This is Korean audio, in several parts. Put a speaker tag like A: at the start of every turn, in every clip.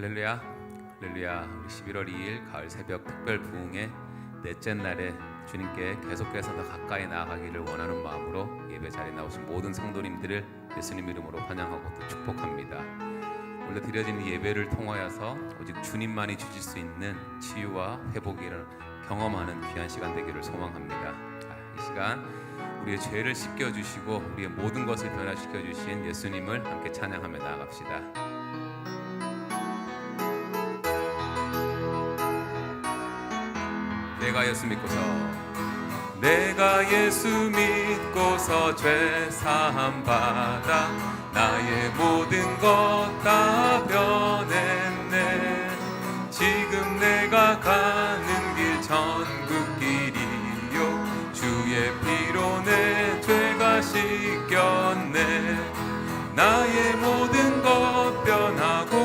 A: 할렐루야, 할렐루야. 우리 11월 2일 가을 새벽 특별 부흥의 넷째 날에 주님께 계속해서 더 가까이 나아가기를 원하는 마음으로 예배 자리에 나오신 모든 성도님들을 예수님 이름으로 환영하고 또 축복합니다. 오늘 드려지는 예배를 통하여서 오직 주님만이 주실 수 있는 치유와 회복을 경험하는 귀한 시간 되기를 소망합니다. 이 시간 우리의 죄를 씻겨주시고 우리의 모든 것을 변화시켜주신 예수님을 함께 찬양하며 나아갑시다. 내가 예수 믿고서 죄 사함 받아 나의 모든 것 다 변했네. 지금 내가 가는 길 천국 길이요 주의 피로 내 죄가 씻겼네. 나의 모든 것 변하고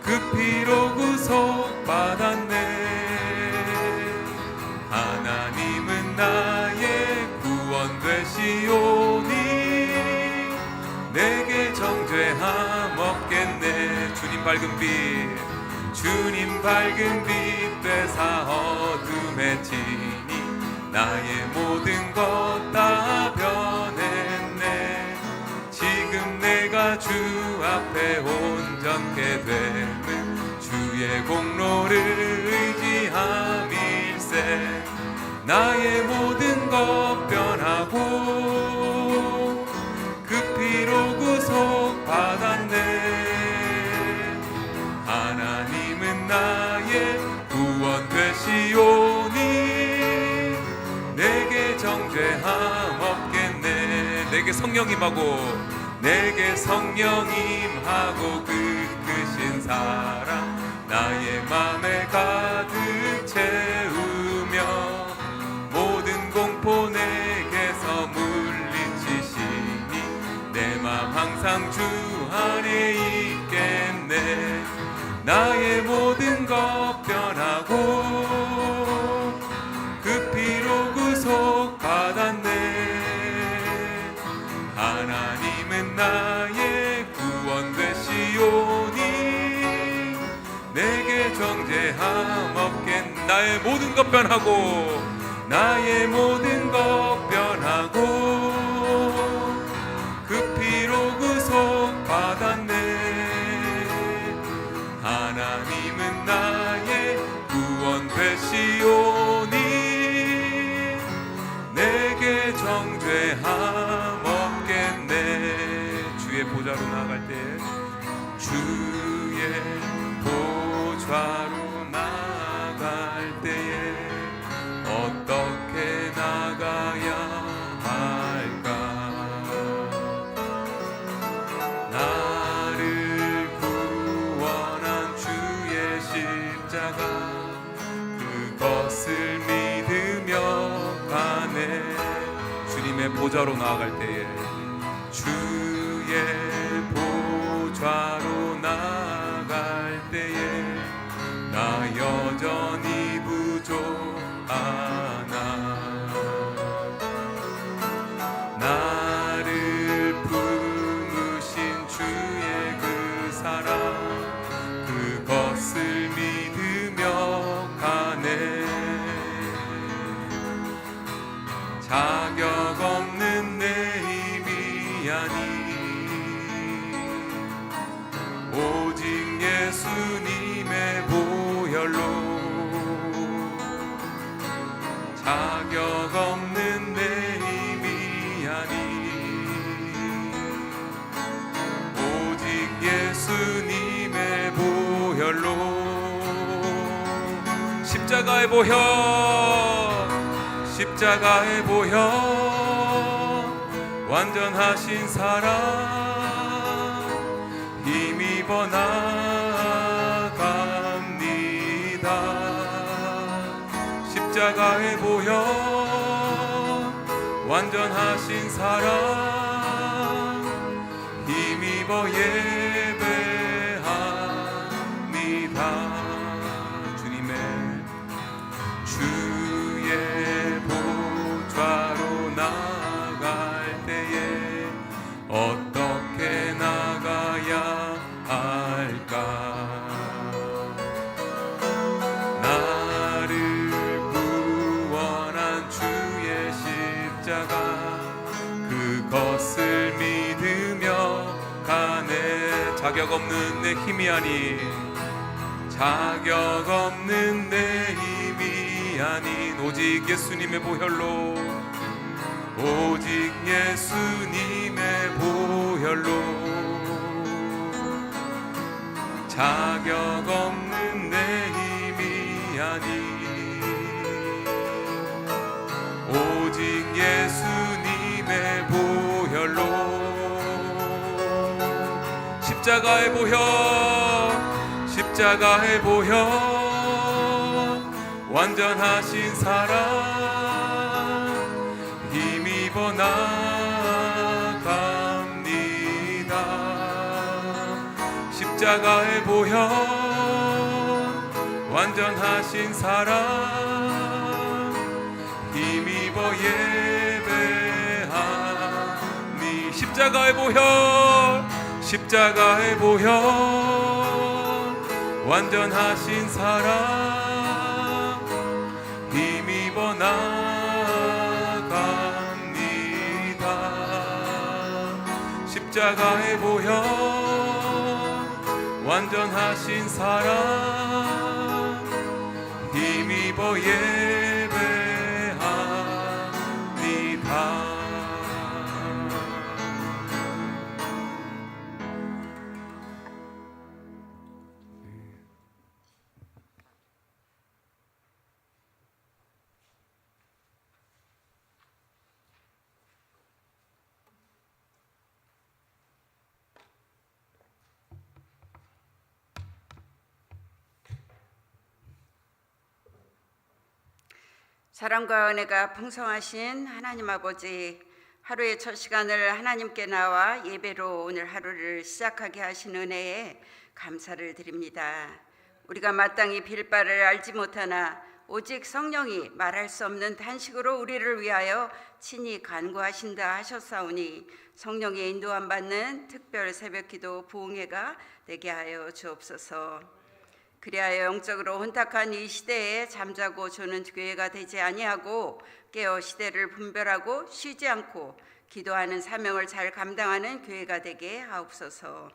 A: 그 피로 구속 받았네. 하나님은 나의 구원 되시오니 내게 정죄함 없겠네. 주님 밝은 빛 되사 어둠에 치니 나의 모든 것 다 변했네. 지금 내가 주 앞에 온전케 되는 주의 공로를 의지함일세. 나의 모든 것 변하고 그 피로 구속 받았네. 하나님은 나의 구원 되시오니 내게 정죄함 없겠네. 내게 성령 임하고 그 크신 사랑 나의 맘에 가득 채우며 모든 공포 내게서 물리치시니 내 맘 항상 주 안에 있겠네. 나의 모든 것 변하고 그 피로 구속 받았네. 하나님은 나의 구원 되시오니 내게 정죄함 없겠네. 나의 모든 것 변하고 그 피로 구속 받았네. 하나님은 나의 구원 되시오니 내게 정죄함 없겠네. 주의 보좌로 나아갈 때 어떻게 나가야 할까? 나를 구원한 주의 십자가 그것을 믿으며 가네. 주님의 보좌로 나아갈 때에 주의 보좌로 나아갈 때에 나 여전히 부족하나. 나를 품으신 주의 그 사랑 그것을 믿으며 가네. 자격 없는 내 힘이 아니 오직 예수님의 보혈로. 자격 없는 내 힘이 아니 오직 예수님의 보혈로. 십자가의 보혈 완전하신 사랑 힘입어 나갑니다. 십자가의 보혈 완전하신 사랑 힘입어 예배합니다. 주의 보좌로 나갈 때에 어떻게 나가야 것을 믿으며 가네. 자격 없는 내 힘이 아닌, 자격 없는 내 힘이 아닌 오직 예수님의 보혈로, 오직 예수님의 보혈로. 자격 없는 내 힘이 아닌 오직 예수님의 보혈로. 십자가의 보혈, 십자가의 보혈, 완전하신 사랑 힘입어 나갑니다. 십자가의 보혈, 완전하신 사랑 힘입어 예배하니. 십자가의 보혈, 십자가의 보혈, 완전하신 사랑 힘입어 나갑니다. 십자가의 보혈, 완전하신 사랑 힘입어 예배합니다.
B: 사랑과 은혜가 풍성하신 하나님 아버지, 하루의 첫 시간을 하나님께 나와 예배로 오늘 하루를 시작하게 하신 은혜에 감사를 드립니다. 우리가 마땅히 빌 바를 알지 못하나 오직 성령이 말할 수 없는 탄식으로 우리를 위하여 친히 간구하신다 하셨사오니, 성령의 인도함 받는 특별 새벽기도 부흥회가 되게 하여 주옵소서. 그리하여 영적으로 혼탁한 이 시대에 잠자고 조는 교회가 되지 아니하고 깨어 시대를 분별하고 쉬지 않고 기도하는 사명을 잘 감당하는 교회가 되게 하옵소서.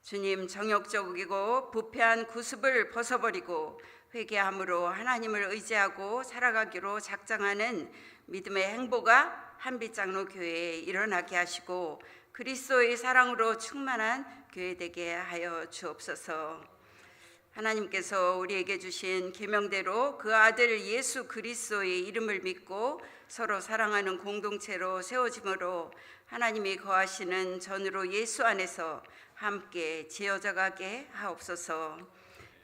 B: 주님, 정욕적이고 부패한 구습을 벗어버리고 회개함으로 하나님을 의지하고 살아가기로 작정하는 믿음의 행보가 한빛장로 교회에 일어나게 하시고 그리스도의 사랑으로 충만한 교회 되게 하여 주옵소서. 하나님께서 우리에게 주신 계명대로 그 아들 예수 그리스도의 이름을 믿고 서로 사랑하는 공동체로 세워짐으로 하나님이 거하시는 전으로 예수 안에서 함께 지어져 가게 하옵소서.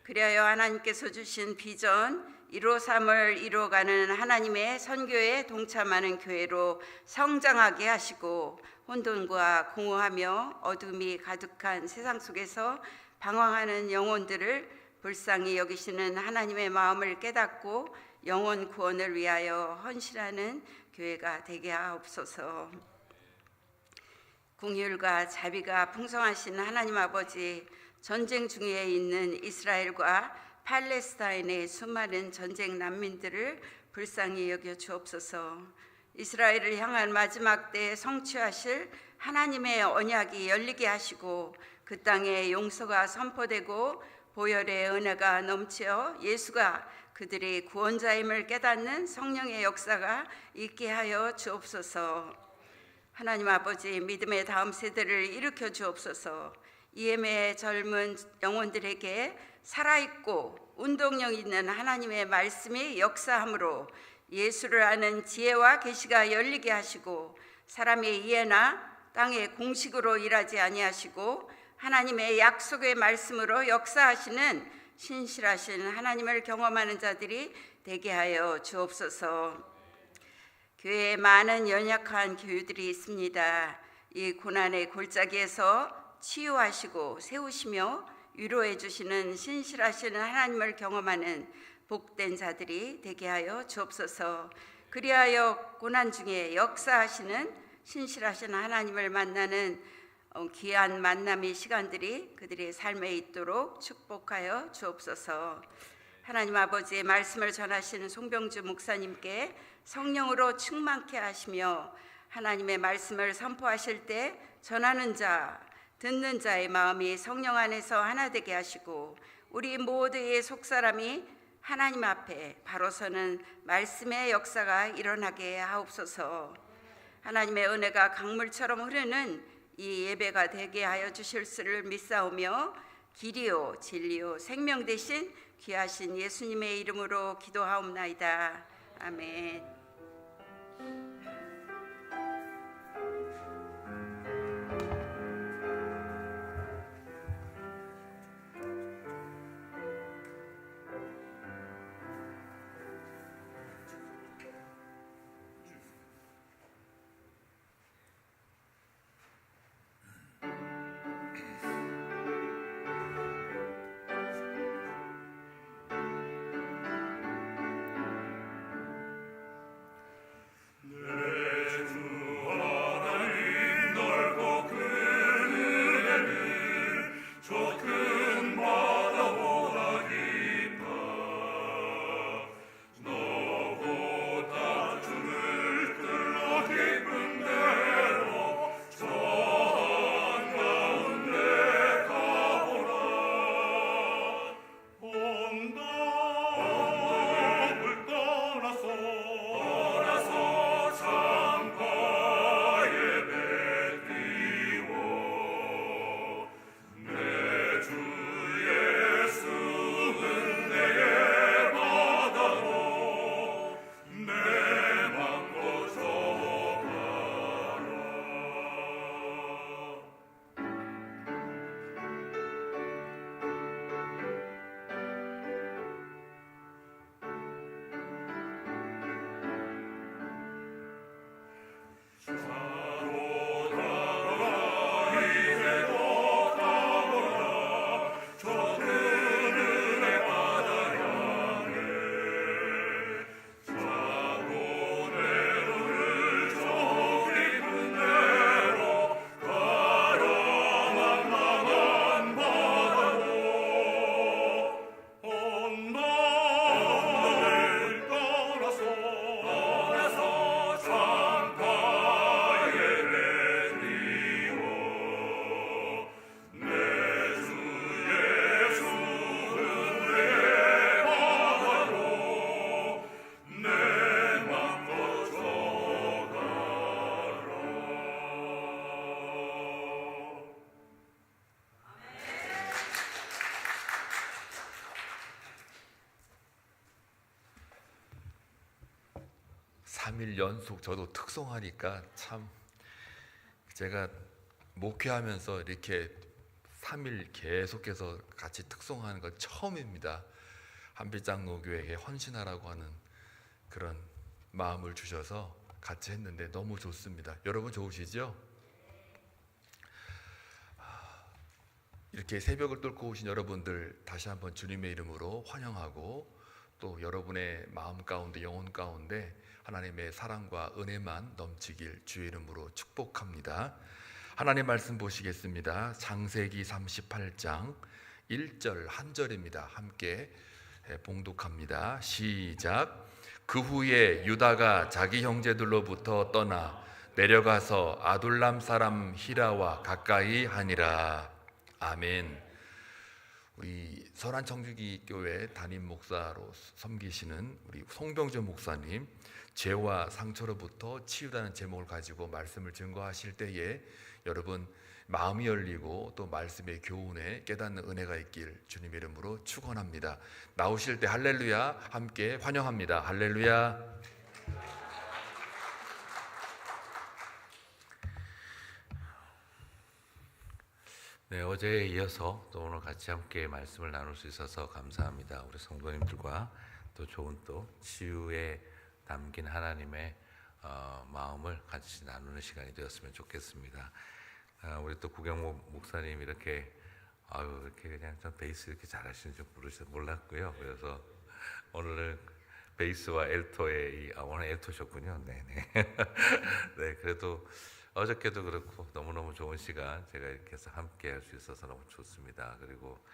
B: 그리하여 하나님께서 주신 비전 153을 이루어가는 하나님의 선교에 동참하는 교회로 성장하게 하시고, 혼돈과 공허하며 어둠이 가득한 세상 속에서 방황하는 영혼들을 불쌍히 여기시는 하나님의 마음을 깨닫고 영혼 구원을 위하여 헌신하는 교회가 되게 하옵소서. 긍휼과 자비가 풍성하신 하나님 아버지, 전쟁 중에 있는 이스라엘과 팔레스타인의 수많은 전쟁 난민들을 불쌍히 여겨 주옵소서. 이스라엘을 향한 마지막 때에 성취하실 하나님의 언약이 열리게 하시고 그 땅에 용서가 선포되고 보혈의 은혜가 넘쳐 예수가 그들의 구원자임을 깨닫는 성령의 역사가 있게 하여 주옵소서. 하나님 아버지, 믿음의 다음 세대를 일으켜 주옵소서. EM의 젊은 영혼들에게 살아있고 운동력 있는 하나님의 말씀이 역사함으로 예수를 아는 지혜와 계시가 열리게 하시고, 사람의 이해나 땅의 공식으로 일하지 아니하시고 하나님의 약속의 말씀으로 역사하시는 신실하신 하나님을 경험하는 자들이 되게 하여 주옵소서. 교회에 많은 연약한 교우들이 있습니다. 이 고난의 골짜기에서 치유하시고 세우시며 위로해 주시는 신실하신 하나님을 경험하는 복된 자들이 되게 하여 주옵소서. 그리하여 고난 중에 역사하시는 신실하신 하나님을 만나는 귀한 만남의 시간들이 그들의 삶에 있도록 축복하여 주옵소서. 하나님 아버지의 말씀을 전하시는 송병주 목사님께 성령으로 충만케 하시며 하나님의 말씀을 선포하실 때 전하는 자, 듣는 자의 마음이 성령 안에서 하나 되게 하시고 우리 모두의 속사람이 하나님 앞에 바로 서는 말씀의 역사가 일어나게 하옵소서. 하나님의 은혜가 강물처럼 흐르는 이 예배가 되게 하여 주실 수를 믿사오며 길이요 진리요 생명 되신 귀하신 예수님의 이름으로 기도하옵나이다. 아멘.
C: 삼일 연속 저도 특송하니까 참 제가 목회하면서 이렇게 3일 계속해서 같이 특송하는 건 처음입니다. 한빛장로교회에 헌신하라고 하는 그런 마음을 주셔서 같이 했는데 너무 좋습니다. 여러분 좋으시죠? 이렇게 새벽을 뚫고 오신 여러분들 다시 한번 주님의 이름으로 환영하고 또 여러분의 마음 가운데 영혼 가운데 하나님의 사랑과 은혜만 넘치길 주의 이름으로 축복합니다. 하나님 말씀 보시겠습니다. 창세기 38장 1절 한 절입니다. 함께 봉독합니다. 시작. 그 후에 유다가 자기 형제들로부터 떠나 내려가서 아둘람 사람 히라와 가까이 하니라. 아멘. 우리 선한청주기 교회 담임 목사로 섬기시는 우리 송병주 목사님, 죄와 상처로부터 치유라는 제목을 가지고 말씀을 증거하실 때에 여러분 마음이 열리고 또 말씀의 교훈에 깨닫는 은혜가 있길 주님의 이름으로 축원합니다. 나오실 때 할렐루야 함께 환영합니다. 할렐루야.
A: 네, 어제에 이어서 또 오늘 같이 함께 말씀을 나눌 수 있어서 감사합니다. 우리 성도님들과 또 좋은 또 치유에 담긴 하나님의 마음을 같이 나누는 시간이 되었으면 좋겠습니다. 우리 또 구경모 목사님 이렇게 그냥 좀 베이스 이렇게 잘하시는 줄 몰랐고요. 그래서 오늘은 베이스와 엘토의 오늘 엘토셨군요. 네네. 네, 그래도 어저께도 그렇고 너무너무 좋은 시간 제가 이렇게 해서 함께 할 수 있어서 너무 좋습니다. 그리고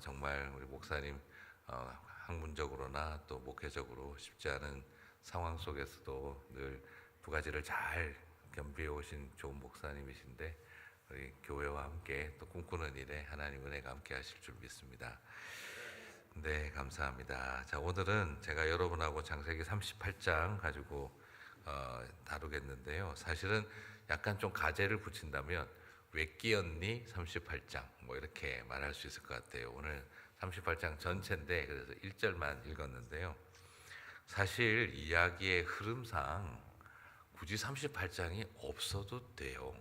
A: 정말 우리 목사님 학문적으로나 또 목회적으로 쉽지 않은 상황 속에서도 늘 두 가지를 잘
D: 겸비해 오신 좋은 목사님이신데 우리 교회와 함께 또 꿈꾸는 일에 하나님 은혜가 함께 하실 줄 믿습니다. 네, 감사합니다. 자, 오늘은 제가 여러분하고 창세기 38장 가지고 다루겠는데요. 사실은 약간 좀 가제를 붙인다면 왜 끼었니 38장 뭐 이렇게 말할 수 있을 것 같아요. 오늘 38장 전체인데 그래서 1절만 읽었는데요. 사실 이야기의 흐름상 굳이 38장이 없어도 돼요.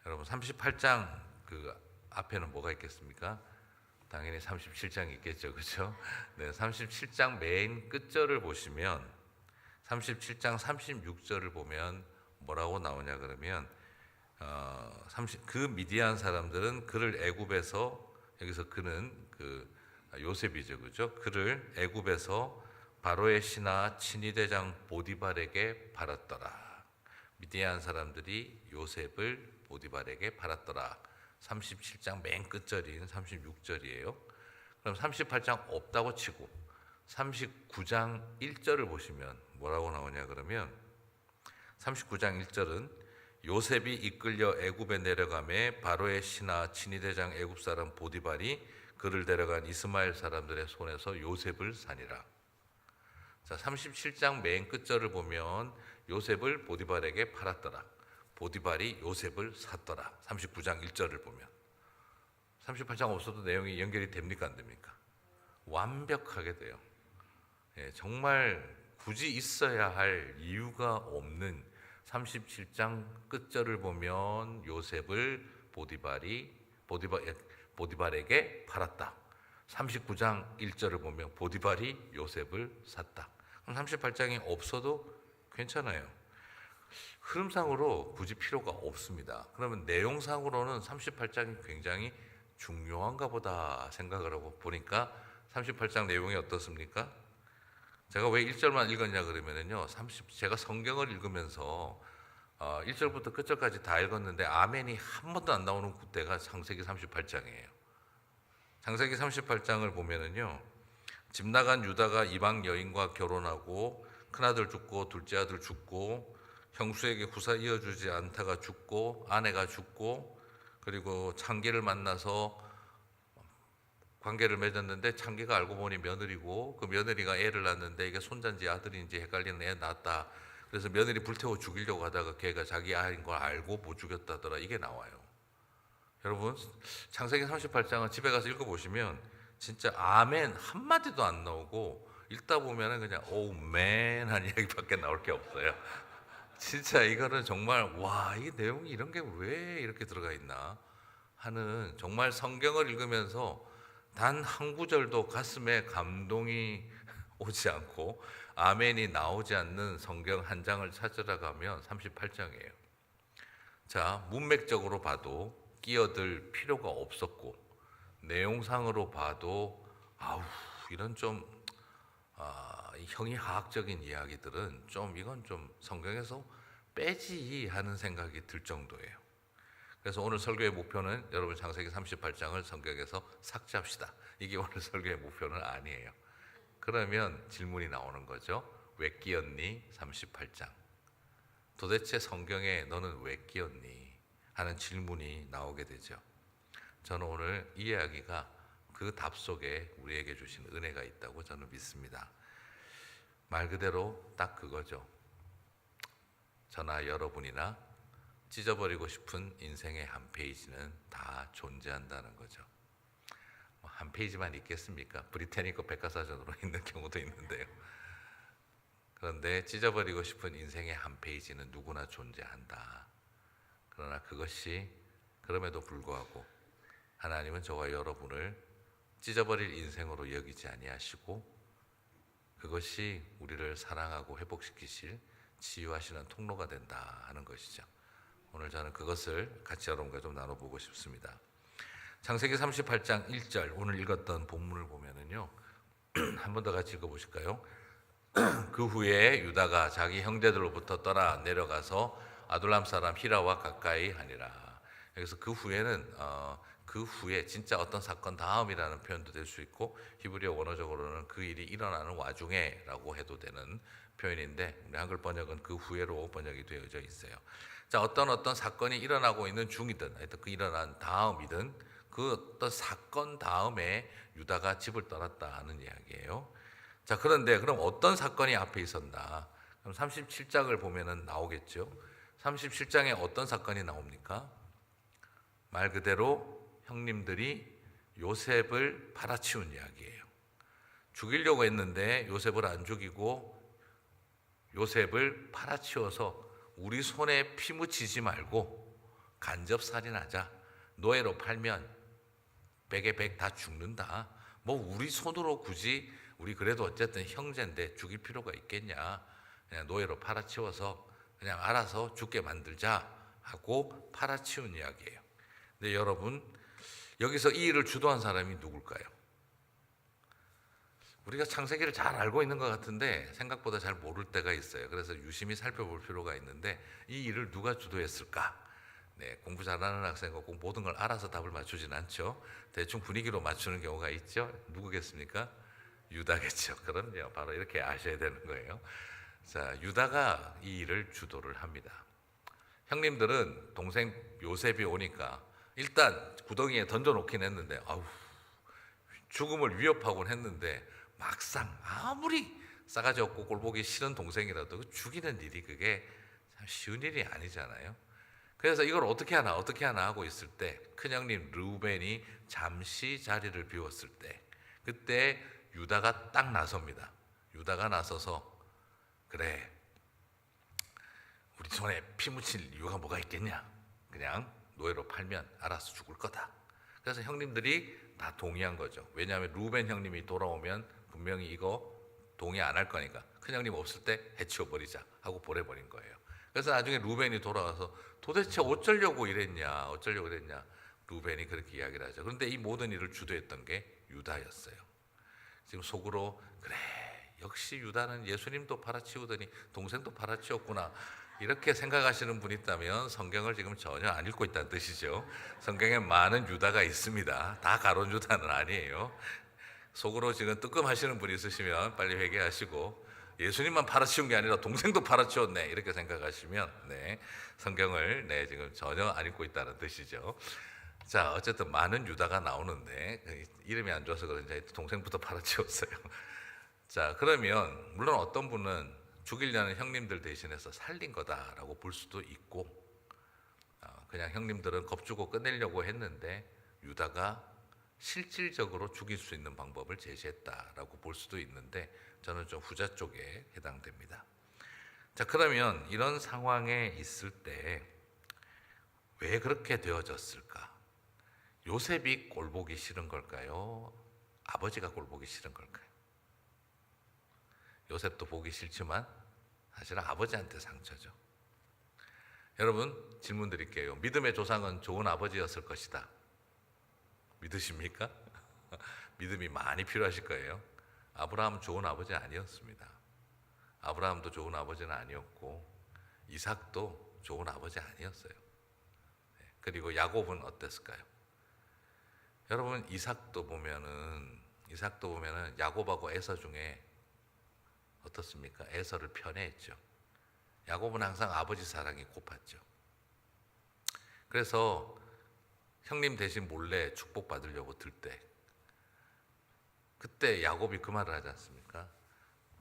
D: 여러분 38장 그 앞에는 뭐가 있겠습니까? 당연히 37장이 있겠죠, 그렇죠? 네, 37장 맨 끝절을 보시면 37장 36절을 보면 뭐라고 나오냐 그러면 그 미디안 사람들은 그를 애굽에서, 여기서 그는 그 요셉이죠, 그죠? 그를 애굽에서 바로의 신하 친위대장 보디발에게 팔았더라. 미디안 사람들이 요셉을 보디발에게 팔았더라. 37장 맨 끝절인 36절이에요. 그럼 38장 없다고 치고 39장 1절을 보시면 뭐라고 나오냐 그러면 39장 1절은 요셉이 이끌려 애굽에 내려가매 바로의 신하 친위대장 애굽 사람 보디발이 그를 데려간 이스마엘 사람들의 손에서 요셉을 사니라. 자, 37장 맨 끝절을 보면 요셉을 보디발에게 팔았더라. 보디발이 요셉을 샀더라. 39장 1절을 보면 38장 없어도 내용이 연결이 됩니까 안 됩니까? 완벽하게 돼요. 예, 정말 굳이 있어야 할 이유가 없는 37장 끝절을 보면 요셉을 보디발에게 팔았다. 39장 1절을 보면 보디발이 요셉을 샀다. 그럼 38장이 없어도 괜찮아요. 흐름상으로 굳이 필요가 없습니다. 그러면 내용상으로는 38장이 굉장히 중요한가 보다 생각을 하고 보니까 38장 내용이 어떻습니까? 제가 왜 1절만 읽었냐 그러면요, 제가 성경을 읽으면서 1절부터 끝절까지 다 읽었는데 아멘이 한 번도 안 나오는 때가 창세기 38장이에요. 창세기 38장을 보면은요, 집 나간 유다가 이방 여인과 결혼하고 큰아들 죽고 둘째 아들 죽고 형수에게 후사 이어주지 않다가 죽고 아내가 죽고 그리고 창기를 만나서 관계를 맺었는데 창기가 알고 보니 며느리고 그 며느리가 애를 낳았는데 이게 손자인지 아들인지 헷갈리는 애 낳았다. 그래서 며느리 불태워 죽이려고 하다가 걔가 자기 아이인 걸 알고 못 죽였다더라. 이게 나와요. 여러분 창세기 38장은 집에 가서 읽어보시면 진짜 아멘 한마디도 안 나오고 읽다 보면은 그냥 오맨 한 이야기밖에 나올 게 없어요. 진짜 이거는 정말 와, 이 내용이 이런 게 왜 이렇게 들어가 있나 하는, 정말 성경을 읽으면서 단 한 구절도 가슴에 감동이 오지 않고 아멘이 나오지 않는 성경 한 장을 찾으러 가면 38장이에요. 자, 문맥적으로 봐도 끼어들 필요가 없었고 내용상으로 봐도 이런 좀 형이하학적인 이야기들은 좀 이건 좀 성경에서 빼지 하는 생각이 들 정도예요. 그래서 오늘 설교의 목표는 여러분 창세기 38장을 성경에서 삭제합시다. 이게 오늘 설교의 목표는 아니에요. 그러면 질문이 나오는 거죠. 왜 끼었니? 38장. 도대체 성경에 너는 왜 끼었니? 하는 질문이 나오게 되죠. 저는 오늘 이 이야기가 그 답 속에 우리에게 주신 은혜가 있다고 저는 믿습니다. 말 그대로 딱 그거죠. 저나 여러분이나 찢어버리고 싶은 인생의 한 페이지는 다 존재한다는 거죠. 한 페이지만 있겠습니까? 브리테니커 백과사전으로 있는 경우도 있는데요. 그런데 찢어버리고 싶은 인생의 한 페이지는 누구나 존재한다. 그러나 그것이 그럼에도 불구하고 하나님은 저와 여러분을 찢어버릴 인생으로 여기지 아니하시고 그것이 우리를 사랑하고 회복시키실 치유하시는 통로가 된다 하는 것이죠. 오늘 저는 그것을 같이 여러분과 좀 나눠보고 싶습니다. 창세기 38장 1절 오늘 읽었던 본문을 보면은요, 한 번 더 같이 읽어보실까요? 그 후에 유다가 자기 형제들로부터 떠나 내려가서 아둘람 사람 히라와 가까이 하니라. 여기서 그 후에는 그 후에 진짜 어떤 사건 다음이라는 표현도 될 수 있고 히브리어 원어적으로는 그 일이 일어나는 와중에라고 해도 되는 표현인데 우리 한글 번역은 그 후에로 번역이 되어져 있어요. 자, 어떤 사건이 일어나고 있는 중이든 하여튼 그 일어난 다음이든 그 어떤 사건 다음에 유다가 집을 떠났다는 이야기예요. 자, 그런데 그럼 어떤 사건이 앞에 있었나? 그럼 37장을 보면은 나오겠죠. 37장에 어떤 사건이 나옵니까? 말 그대로 형님들이 요셉을 팔아치운 이야기예요. 죽이려고 했는데 요셉을 안 죽이고 요셉을 팔아치워서 우리 손에 피 묻히지 말고 간접살인하자. 노예로 팔면 백에 백 다 죽는다. 뭐 우리 손으로 굳이 우리 그래도 어쨌든 형제인데 죽일 필요가 있겠냐. 그냥 노예로 팔아치워서 그냥 알아서 죽게 만들자 하고 팔아치운 이야기예요. 근데 여러분 여기서 이 일을 주도한 사람이 누굴까요? 우리가 창세기를 잘 알고 있는 것 같은데 생각보다 잘 모를 때가 있어요. 그래서 유심히 살펴볼 필요가 있는데 이 일을 누가 주도했을까? 네, 공부 잘하는 학생은 꼭 모든 걸 알아서 답을 맞추진 않죠. 대충 분위기로 맞추는 경우가 있죠. 누구겠습니까? 유다겠죠. 그럼요. 바로 이렇게 아셔야 되는 거예요. 자, 유다가 이 일을 주도를 합니다. 형님들은 동생 요셉이 오니까 일단 구덩이에 던져놓긴 했는데 아우, 죽음을 위협하곤 했는데 막상 아무리 싸가지 없고 꼴보기 싫은 동생이라도 죽이는 일이 그게 참 쉬운 일이 아니잖아요. 그래서 이걸 어떻게 하나 하고 있을 때 큰형님 르우벤이 잠시 자리를 비웠을 때 그때 유다가 딱 나섭니다. 유다가 나서서 그래, 우리 손에 피 묻힐 이유가 뭐가 있겠냐. 그냥 노예로 팔면 알아서 죽을 거다. 그래서 형님들이 다 동의한 거죠. 왜냐하면 르우벤 형님이 돌아오면 분명히 이거 동의 안 할 거니까 큰형님 없을 때 해치워버리자 하고 보내버린 거예요. 그래서 나중에 르우벤이 돌아와서 도대체 어쩌려고 이랬냐 르우벤이 그렇게 이야기를 하죠. 그런데 이 모든 일을 주도했던 게 유다였어요. 지금 속으로 그래, 역시 유다는 예수님도 팔아치우더니 동생도 팔아치웠구나 이렇게 생각하시는 분이 있다면 성경을 지금 전혀 안 읽고 있다는 뜻이죠. 성경에 많은 유다가 있습니다. 다 가론 유다는 아니에요. 속으로 지금 뜨끔하시는 분이 있으시면 빨리 회개하시고 예수님만 팔아치운 게 아니라 동생도 팔아치웠네 이렇게 생각하시면 네, 성경을 지금 전혀 안 읽고 있다는 뜻이죠. 자, 어쨌든 많은 유다가 나오는데 이름이 안 좋아서 그런지 동생부터 팔아치웠어요. 자, 그러면 물론 어떤 분은 죽이려는 형님들 대신해서 살린 거다라고 볼 수도 있고 그냥 형님들은 겁주고 끝내려고 했는데 유다가 실질적으로 죽일 수 있는 방법을 제시했다라고 볼 수도 있는데 저는 좀 후자 쪽에 해당됩니다. 자, 그러면 이런 상황에 있을 때 왜 그렇게 되어졌을까? 요셉이 꼴보기 싫은 걸까요? 아버지가 꼴보기 싫은 걸까요? 요셉도 보기 싫지만 사실은 아버지한테 상처죠. 여러분 질문 드릴게요. 믿음의 조상은 좋은 아버지였을 것이다. 믿으십니까? 믿음이 많이 필요하실 거예요. 아브라함은 좋은 아버지 아니었습니다. 아브라함도 좋은 아버지는 아니었고 이삭도 좋은 아버지 아니었어요. 그리고 야곱은 어땠을까요? 여러분 이삭도 보면은 야곱하고 에서 중에 어떻습니까? 에서를 편애했죠. 야곱은 항상 아버지 사랑이 고팠죠. 그래서 형님 대신 몰래 축복받으려고 들 때 그때 야곱이 그 말을 하지 않습니까?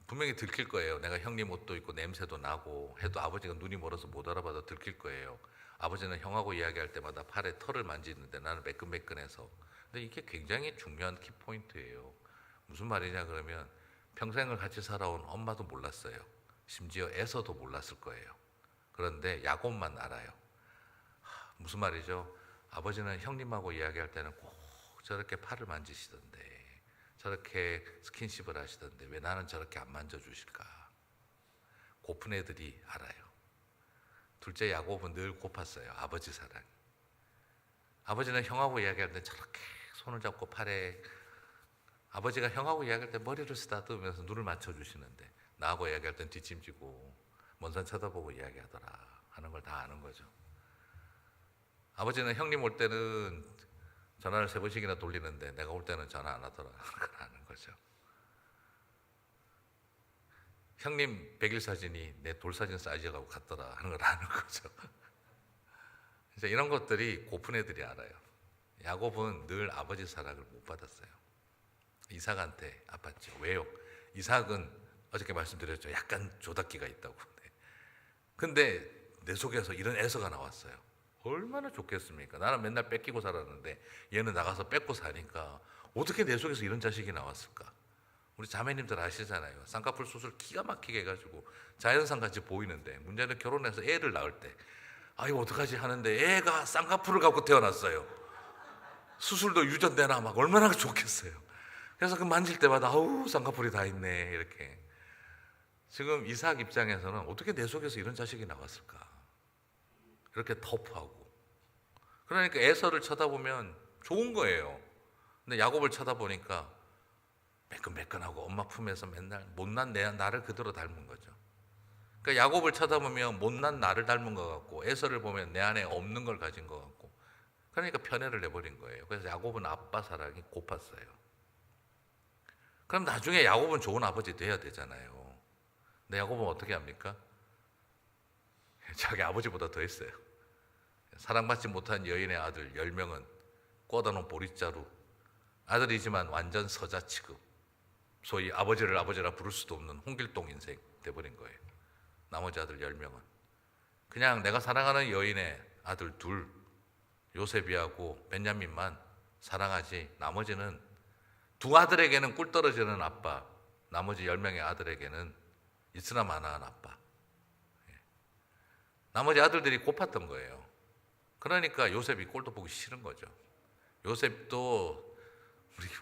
D: 분명히 들킬 거예요. 내가 형님 옷도 입고 냄새도 나고 해도 아버지가 눈이 멀어서 못 알아봐도 들킬 거예요. 아버지는 형하고 이야기할 때마다 팔에 털을 만지는데 나는 매끈매끈해서. 근데 이게 굉장히 중요한 키포인트예요. 무슨 말이냐 그러면 평생을 같이 살아온 엄마도 몰랐어요. 심지어 에서도 몰랐을 거예요. 그런데 야곱만 알아요. 무슨 말이죠? 아버지는 형님하고 이야기할 때는 꼭 저렇게 팔을 만지시던데 저렇게 스킨십을 하시던데 왜 나는 저렇게 안 만져주실까? 고픈 애들이 알아요. 둘째 야곱은 늘 고팠어요. 아버지 사랑이. 아버지는 형하고 이야기할 때 저렇게 손을 잡고 팔에 아버지가 형하고 이야기할 때 머리를 쓰다듬으면서 눈을 맞춰주시는데 나하고 이야기할 땐 뒷짐지고 먼 산 쳐다보고 이야기하더라 하는 걸 다 아는 거죠. 아버지는 형님 올 때는 전화를 3번씩이나 돌리는데 내가 올 때는 전화 안 하더라 하는 걸 아는 거죠. 형님 100일 사진이 내 돌사진 사이즈하고 같더라 하는 걸 아는 거죠. 이제 이런 것들이 고픈 애들이 알아요. 야곱은 늘 아버지 사랑을 못 받았어요. 이삭한테 아팠죠. 왜요? 이삭은 어저께 말씀드렸죠. 약간 조닥기가 있다고. 근데 내 속에서 이런 애서가 나왔어요. 얼마나 좋겠습니까? 나는 맨날 뺏기고 살았는데 얘는 나가서 뺏고 사니까 어떻게 내 속에서 이런 자식이 나왔을까? 우리 자매님들 아시잖아요. 쌍꺼풀 수술 기가 막히게 해가지고 자연상 같이 보이는데 문제는 결혼해서 애를 낳을 때 이거 어떡하지 하는데 애가 쌍꺼풀을 갖고 태어났어요. 수술도 유전되나 막 얼마나 좋겠어요. 그래서 그 만질 때마다 아우 쌍꺼풀이 다 있네 이렇게. 지금 이삭 입장에서는 어떻게 내 속에서 이런 자식이 나왔을까? 이렇게 터프하고. 그러니까 에서를 쳐다보면 좋은 거예요. 근데 야곱을 쳐다보니까 매끈매끈하고 엄마 품에서 맨날 못난 나를 그대로 닮은 거죠. 그러니까 야곱을 쳐다보면 못난 나를 닮은 것 같고 에서를 보면 내 안에 없는 걸 가진 것 같고 그러니까 편애를 내버린 거예요. 그래서 야곱은 아빠 사랑이 고팠어요. 그럼 나중에 야곱은 좋은 아버지 돼야 되잖아요. 근데 야곱은 어떻게 합니까? 자기 아버지보다 더 했어요. 사랑받지 못한 여인의 아들 10명은 꽂아놓은 보릿자루, 아들이지만 완전 서자 취급, 소위 아버지를 아버지라 부를 수도 없는 홍길동 인생 돼버린 거예요. 나머지 아들 10명은 그냥 내가 사랑하는 여인의 아들 둘, 요셉이하고 베냐민만 사랑하지, 나머지는 두 아들에게는 꿀 떨어지는 아빠, 나머지 10명의 아들에게는 있으나 마나한 아빠. 나머지 아들들이 고팠던 거예요. 그러니까 요셉이 꼴도 보기 싫은 거죠. 요셉도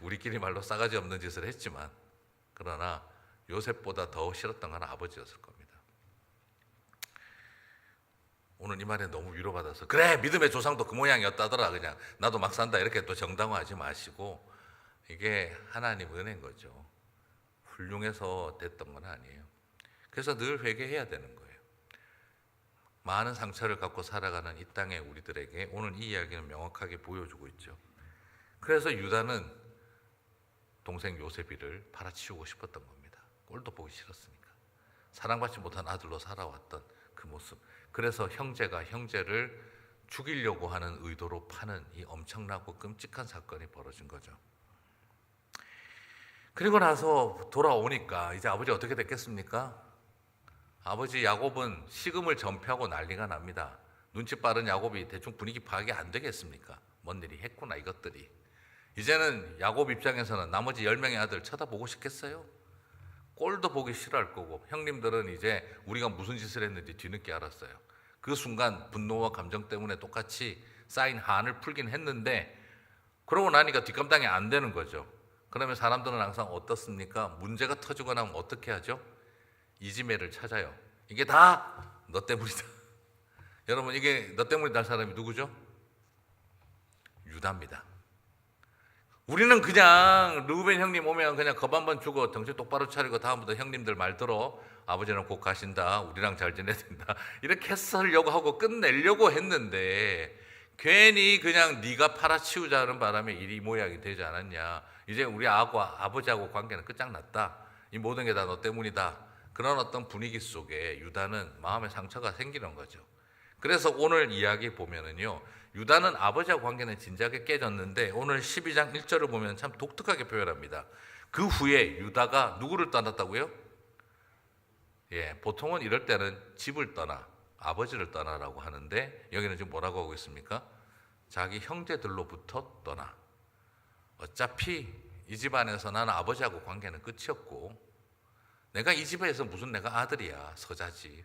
D: 우리끼리 말로 싸가지 없는 짓을 했지만 그러나 요셉보다 더 싫었던 건 아버지였을 겁니다. 오늘 이 말에 너무 위로받아서 그래 믿음의 조상도 그 모양이었다더라 그냥 나도 막 산다 이렇게 또 정당화하지 마시고 이게 하나님 은혜인 거죠. 훌륭해서 됐던 건 아니에요. 그래서 늘 회개해야 되는 거예요. 많은 상처를 갖고 살아가는 이 땅의 우리들에게 오늘 이 이야기는 명확하게 보여주고 있죠. 그래서 유다는 동생 요셉이를 팔아치우고 싶었던 겁니다. 꼴도 보기 싫었으니까. 사랑받지 못한 아들로 살아왔던 그 모습. 그래서 형제가 형제를 죽이려고 하는 의도로 파는 이 엄청나고 끔찍한 사건이 벌어진 거죠. 그리고 나서 돌아오니까 이제 아버지 어떻게 됐겠습니까? 아버지 야곱은 식음을 전폐하고 난리가 납니다. 눈치 빠른 야곱이 대충 분위기 파악이 안 되겠습니까? 뭔 일이 했구나 이것들이. 이제는 야곱 입장에서는 나머지 10명의 아들 쳐다보고 싶겠어요? 꼴도 보기 싫어할 거고 형님들은 이제 우리가 무슨 짓을 했는지 뒤늦게 알았어요. 그 순간 분노와 감정 때문에 똑같이 쌓인 한을 풀긴 했는데 그러고 나니까 뒷감당이 안 되는 거죠. 그러면 사람들은 항상 어떻습니까? 문제가 터지고 나면 어떻게 하죠? 이지매를 찾아요. 이게 다 너 때문이다. 여러분 이게 너 때문이다 할 사람이 누구죠? 유다입니다. 우리는 그냥 르우벤 형님 오면 그냥 겁 한번 주고 정신 똑바로 차리고 다음부터 형님들 말 들어 아버지는 곧 가신다 우리랑 잘 지내야 된다 이렇게 했으려고 하고 끝내려고 했는데 괜히 그냥 네가 팔아치우자는 바람에 일이 모양이 되지 않았냐. 이제 우리 아버지하고 관계는 끝장났다. 이 모든 게 다 너 때문이다. 그런 어떤 분위기 속에 유다는 마음의 상처가 생기는 거죠. 그래서 오늘 이야기 보면은요, 유다는 아버지와 관계는 진작에 깨졌는데 오늘 12장 1절을 보면 참 독특하게 표현합니다. 그 후에 유다가 누구를 떠났다고요? 보통은 이럴 때는 집을 떠나 아버지를 떠나라고 하는데 여기는 지금 뭐라고 하고 있습니까? 자기 형제들로부터 떠나. 어차피 이 집안에서 나는 아버지하고 관계는 끝이었고 내가 이 집에서 무슨 내가 아들이야 서자지.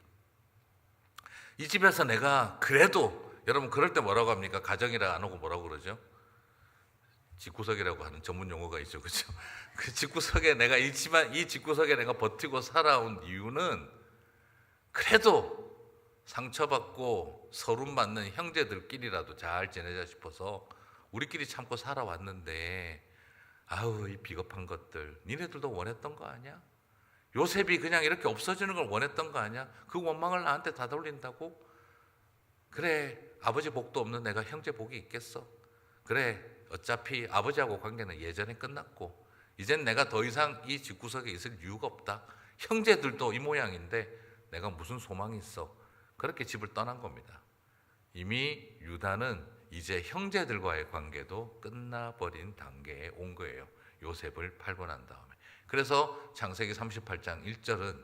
D: 이 집에서 내가 그래도 여러분 그럴 때 뭐라고 합니까? 가정이라 안 하고 뭐라고 그러죠? 집구석이라고 하는 전문 용어가 있죠, 그렇죠? 그 집구석에 내가 이 집구석에 내가 버티고 살아온 이유는 그래도 상처받고 서름받는 형제들끼리라도 잘 지내자 싶어서 우리끼리 참고 살아왔는데 아우 이 비겁한 것들 니네들도 원했던 거 아니야? 요셉이 그냥 이렇게 없어지는 걸 원했던 거 아니야? 그 원망을 나한테 다 돌린다고? 그래 아버지 복도 없는 내가 형제 복이 있겠어? 그래 어차피 아버지하고 관계는 예전에 끝났고 이젠 내가 더 이상 이 집구석에 있을 이유가 없다. 형제들도 이 모양인데 내가 무슨 소망이 있어? 그렇게 집을 떠난 겁니다. 이미 유다는 이제 형제들과의 관계도 끝나버린 단계에 온 거예요. 요셉을 팔고 난 다음에. 그래서 창세기 38장 1절은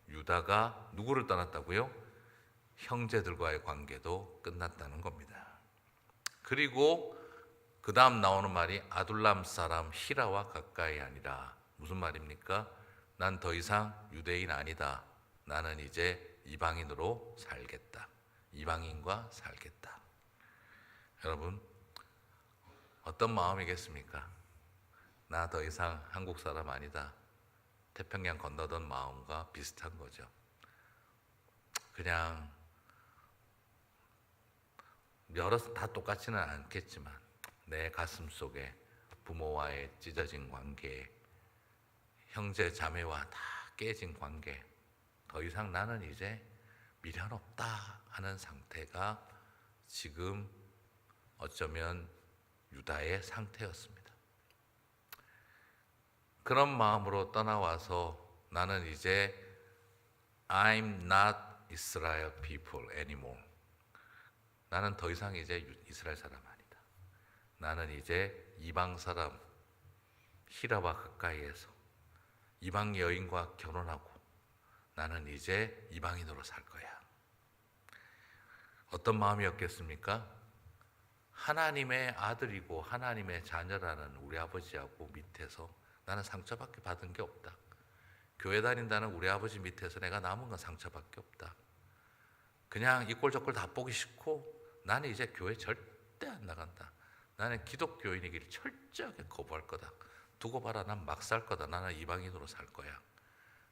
D: 유다가 누구를 떠났다고요? 형제들과의 관계도 끝났다는 겁니다. 그리고 그 다음 나오는 말이 아둘람 사람 히라와 가까이 아니라. 무슨 말입니까? 난 더 이상 유대인 아니다. 나는 이제 이방인으로 살겠다. 이방인과 살겠다. 여러분, 어떤 마음이겠습니까? 나 더 이상 한국 사람 아니다. 태평양 건너던 마음과 비슷한 거죠. 그냥 여러 다 똑같지는 않겠지만 내 가슴 속에 부모와의 찢어진 관계, 형제 자매와 다 깨진 관계, 더 이상 나는 이제 미련 없다 하는 상태가 지금 어쩌면 유다의 상태였습니다. 그런 마음으로 떠나와서 나는 이제 I'm not Israel people anymore. 나는 더 이상 이제 이스라엘 사람 아니다. 나는 이제 이방 사람 히라와 가까이에서 이방 여인과 결혼하고 나는 이제 이방인으로 살 거야. 어떤 마음이었겠습니까? 하나님의 아들이고 하나님의 자녀라는 우리 아버지하고 밑에서 나는 상처밖에 받은 게 없다. 교회 다닌다는 우리 아버지 밑에서 내가 남은 건 상처밖에 없다. 그냥 이꼴저꼴 다 보기 싫고 나는 이제 교회 절대 안 나간다. 나는 기독교인이기를 철저하게 거부할 거다. 두고 봐라, 난 막 살 거다. 나는 이방인으로 살 거야.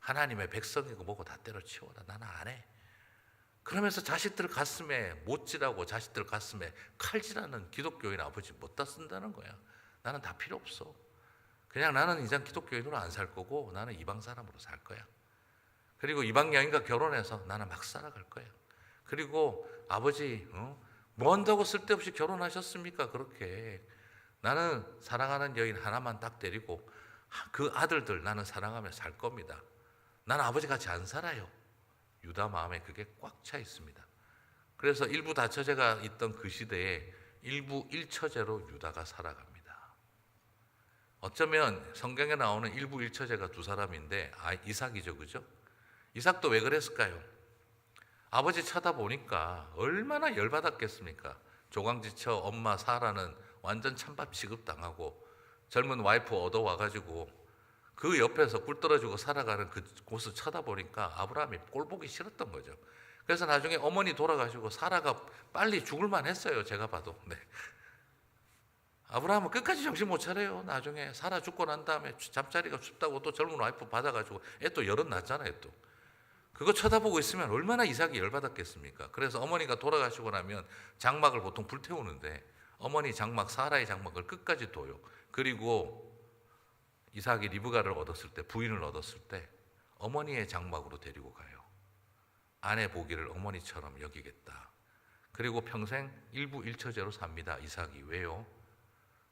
D: 하나님의 백성이고 뭐고 다 때려치워라. 나는 안 해. 그러면서 자식들 가슴에 못질하고 자식들 가슴에 칼질하는 기독교인 아버지 못다 쓴다는 거야. 나는 다 필요 없어. 그냥 나는 이제 기독교인으로 안 살 거고 나는 이방 사람으로 살 거야. 그리고 이방 여인과 결혼해서 나는 막 살아갈 거야. 그리고 아버지 뭐 한다고 쓸데없이 결혼하셨습니까? 그렇게 나는 사랑하는 여인 하나만 딱 데리고 그 아들들 나는 사랑하며 살 겁니다. 나는 아버지 같이 안 살아요. 유다 마음에 그게 꽉 차 있습니다. 그래서 일부 다처제가 있던 그 시대에 일부 일처제로 유다가 살아갑니다. 어쩌면 성경에 나오는 일부 일처제가 두 사람인데 이삭이죠, 그죠? 이삭도 왜 그랬을까요? 아버지 쳐다보니까 얼마나 열받았겠습니까? 조강지처 엄마 사라는 완전 찬밥 취급당하고 젊은 와이프 얻어와가지고 그 옆에서 꿀 떨어지고 살아가는 그 곳을 쳐다보니까 아브라함이 꼴보기 싫었던 거죠. 그래서 나중에 어머니 돌아가시고 사라가 빨리 죽을만 했어요. 제가 봐도. 네. 아브라함은 끝까지 정신 못 차려요. 나중에 사라 죽고 난 다음에 잠자리가 춥다고 또 젊은 와이프 받아가지고 애 또 열은 났잖아요. 또 그거 쳐다보고 있으면 얼마나 이삭이 열받았겠습니까? 그래서 어머니가 돌아가시고 나면 장막을 보통 불태우는데 어머니 장막 사라의 장막을 끝까지 둬요. 그리고 이삭이 리브가를 얻었을 때, 부인을 얻었을 때 어머니의 장막으로 데리고 가요. 아내 보기를 어머니처럼 여기겠다. 그리고 평생 일부 일처제로 삽니다. 이삭이. 왜요?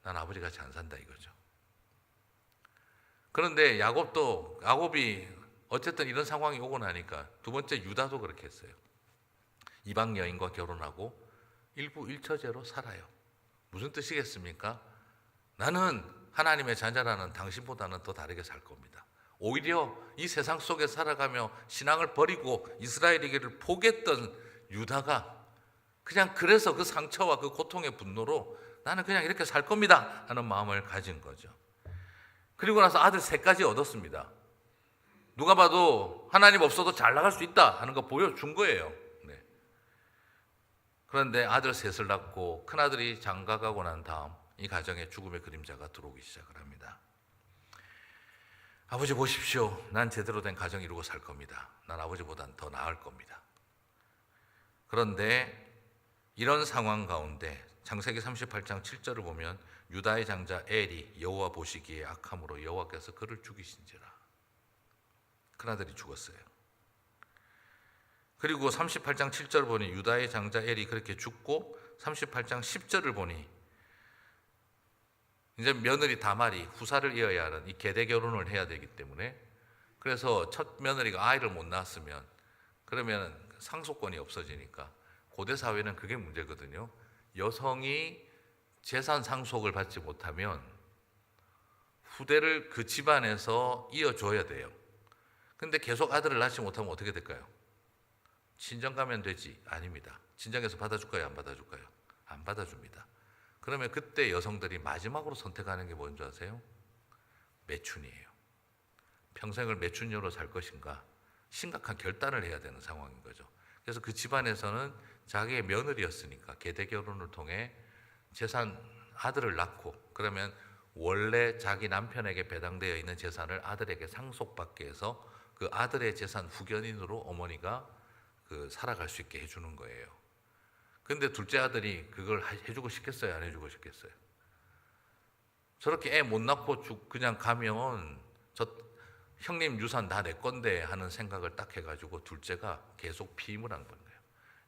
D: 난 아버지 같이 안 산다 이거죠. 그런데 야곱이 어쨌든 이런 상황이 오고 나니까 두 번째 유다도 그렇게 했어요. 이방 여인과 결혼하고 일부 일처제로 살아요. 무슨 뜻이겠습니까? 나는 하나님의 자녀라는 당신보다는 더 다르게 살 겁니다. 오히려 이 세상 속에 살아가며 신앙을 버리고 이스라엘에게를 포기했던 유다가 그냥 그래서 그 상처와 그 고통의 분노로 나는 그냥 이렇게 살 겁니다 하는 마음을 가진 거죠. 그리고 나서 아들 셋까지 얻었습니다. 누가 봐도 하나님 없어도 잘 나갈 수 있다 하는 거 보여준 거예요. 네. 그런데 아들 셋을 낳고 큰아들이 장가가고 난 다음 이 가정에 죽음의 그림자가 들어오기 시작을 합니다. 아버지 보십시오. 난 제대로 된 가정 이루고 살 겁니다. 난 아버지보단 더 나을 겁니다. 그런데 이런 상황 가운데 창세기 38장 7절을 보면 유다의 장자 엘이 여호와 보시기에 악함으로 여호와께서 그를 죽이신지라. 큰아들이 죽었어요. 그리고 38장 7절을 보니 유다의 장자 엘이 그렇게 죽고 38장 10절을 보니 이제 며느리 다말이 후사를 이어야 하는 이 계대 결혼을 해야 되기 때문에 그래서 첫 며느리가 아이를 못 낳았으면 그러면 상속권이 없어지니까 고대 사회는 그게 문제거든요. 여성이 재산 상속을 받지 못하면 후대를 그 집안에서 이어줘야 돼요. 근데 계속 아들을 낳지 못하면 어떻게 될까요? 친정 가면 되지? 아닙니다. 친정에서 받아줄까요? 안 받아줄까요? 안 받아줍니다. 그러면 그때 여성들이 마지막으로 선택하는 게 뭔지 아세요? 매춘이에요. 평생을 매춘녀로 살 것인가? 심각한 결단을 해야 되는 상황인 거죠. 그래서 그 집안에서는 자기의 며느리였으니까 계대 결혼을 통해 재산 아들을 낳고 그러면 원래 자기 남편에게 배당되어 있는 재산을 아들에게 상속받게 해서 그 아들의 재산 후견인으로 어머니가 살아갈 수 있게 해주는 거예요. 근데 둘째 아들이 그걸 해주고 싶겠어요? 안 해주고 싶겠어요? 저렇게 애 못 낳고 그냥 가면 저 형님 유산 다 내 건데 하는 생각을 딱 해가지고 둘째가 계속 피임을 한 거예요.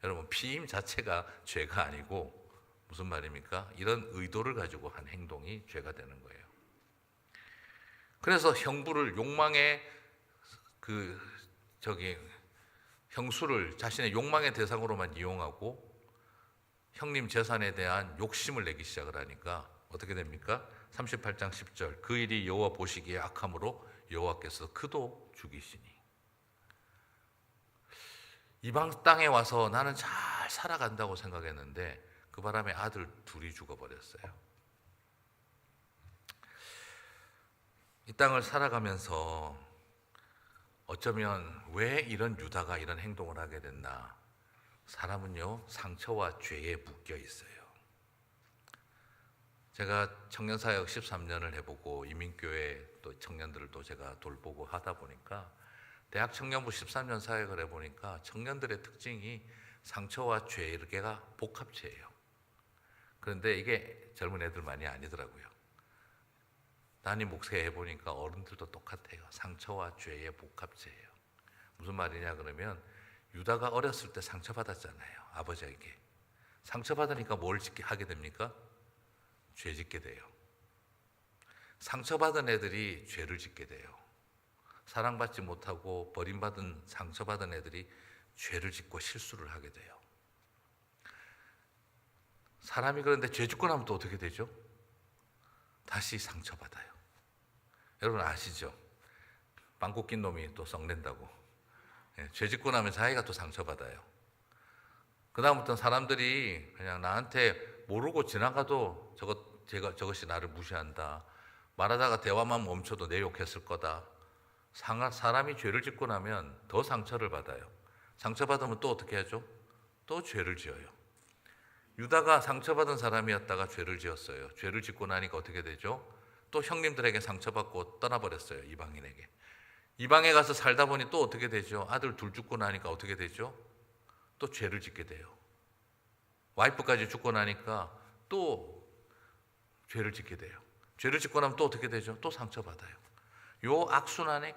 D: 여러분, 피임 자체가 죄가 아니고 무슨 말입니까? 이런 의도를 가지고 한 행동이 죄가 되는 거예요. 그래서 형부를 욕망의 형수를 자신의 욕망의 대상으로만 이용하고 형님 재산에 대한 욕심을 내기 시작을 하니까 어떻게 됩니까? 38장 10절 그 일이 여호와 보시기에 악함으로 여호와께서 그도 죽이시니. 이방 땅에 와서 나는 잘 살아간다고 생각했는데 그 바람에 아들 둘이 죽어버렸어요. 이 땅을 살아가면서 어쩌면 왜 이런 유다가 이런 행동을 하게 됐나? 사람은요, 상처와 죄에 묶여 있어요. 제가 청년사역 13년을 해보고 이민교회 또 청년들을 또 제가 돌보고 하다 보니까 대학 청년부 13년 사역을 해보니까 청년들의 특징이 상처와 죄가 복합체예요. 그런데 이게 젊은 애들만이 아니더라고요. 담임 목회 해보니까 어른들도 똑같아요. 상처와 죄의 복합체예요. 무슨 말이냐 그러면 유다가 어렸을 때 상처받았잖아요. 아버지에게. 상처받으니까 뭘 하게 됩니까? 죄 짓게 돼요. 상처받은 애들이 죄를 짓게 돼요. 사랑받지 못하고 버림받은 상처받은 애들이 죄를 짓고 실수를 하게 돼요. 사람이 그런데 죄 짓고 나면 또 어떻게 되죠? 다시 상처받아요. 여러분 아시죠? 빵꾸 낀 놈이 또 썩낸다고. 죄 짓고 나면 자기가 또 상처받아요. 그 다음부터는 사람들이 그냥 나한테 모르고 지나가도 저것이 나를 무시한다. 말하다가 대화만 멈춰도 내 욕했을 거다. 사람이 죄를 짓고 나면 더 상처를 받아요. 상처받으면 또 어떻게 하죠? 또 죄를 지어요. 유다가 상처받은 사람이었다가 죄를 지었어요. 죄를 짓고 나니까 어떻게 되죠? 또 형님들에게 상처받고 떠나버렸어요. 이방인에게. 이방에 가서 살다 보니 또 어떻게 되죠? 아들 둘 죽고 나니까 어떻게 되죠? 또 죄를 짓게 돼요. 와이프까지 죽고 나니까 또 죄를 짓게 돼요. 죄를 짓고 나면 또 어떻게 되죠? 또 상처받아요. 요 악순환에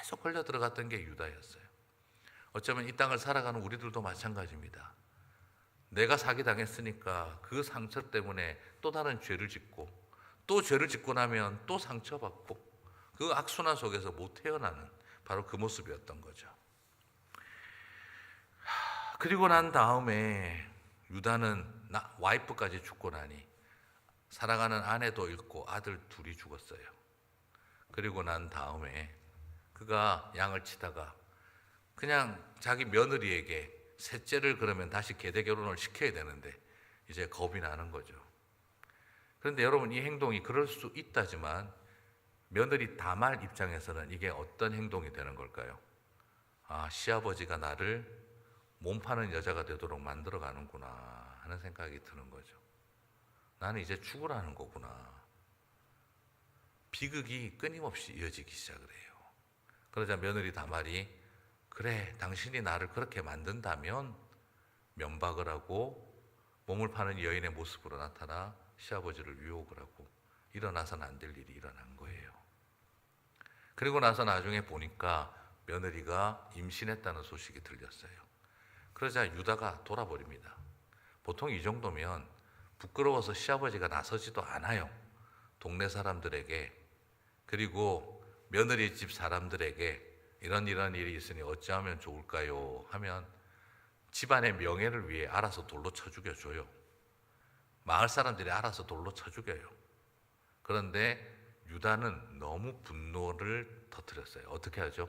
D: 계속 걸려 들어갔던 게 유다였어요. 어쩌면 이 땅을 살아가는 우리들도 마찬가지입니다. 내가 사기당했으니까 그 상처 때문에 또 다른 죄를 짓고 또 죄를 짓고 나면 또 상처받고 그 악순환 속에서 못 헤어나는 바로 그 모습이었던 거죠. 그리고 난 다음에 유다는 와이프까지 죽고 나니 사랑하는 아내도 잃고 아들 둘이 죽었어요. 그리고 난 다음에 그가 양을 치다가 그냥 자기 며느리에게 셋째를 그러면 다시 계대 결혼을 시켜야 되는데 이제 겁이 나는 거죠. 그런데 여러분 이 행동이 그럴 수 있다지만 며느리 다말 입장에서는 이게 어떤 행동이 되는 걸까요? 아, 시아버지가 나를 몸 파는 여자가 되도록 만들어 가는구나 하는 생각이 드는 거죠. 나는 이제 죽으라는 거구나. 비극이 끊임없이 이어지기 시작을 해요. 그러자 며느리 다말이 그래, 당신이 나를 그렇게 만든다면 면박을 하고 몸을 파는 여인의 모습으로 나타나 시아버지를 유혹을 하고 일어나서는 안 될 일이 일어난 거예요. 그리고 나서 나중에 보니까 며느리가 임신했다는 소식이 들렸어요. 그러자 유다가 돌아버립니다. 보통 이 정도면 부끄러워서 시아버지가 나서지도 않아요. 동네 사람들에게 그리고 며느리 집 사람들에게 이런 일이 있으니 어찌하면 좋을까요? 하면 집안의 명예를 위해 알아서 돌로 쳐 죽여줘요. 마을 사람들이 알아서 돌로 쳐 죽여요. 그런데 유다는 너무 분노를 터뜨렸어요. 어떻게 하죠?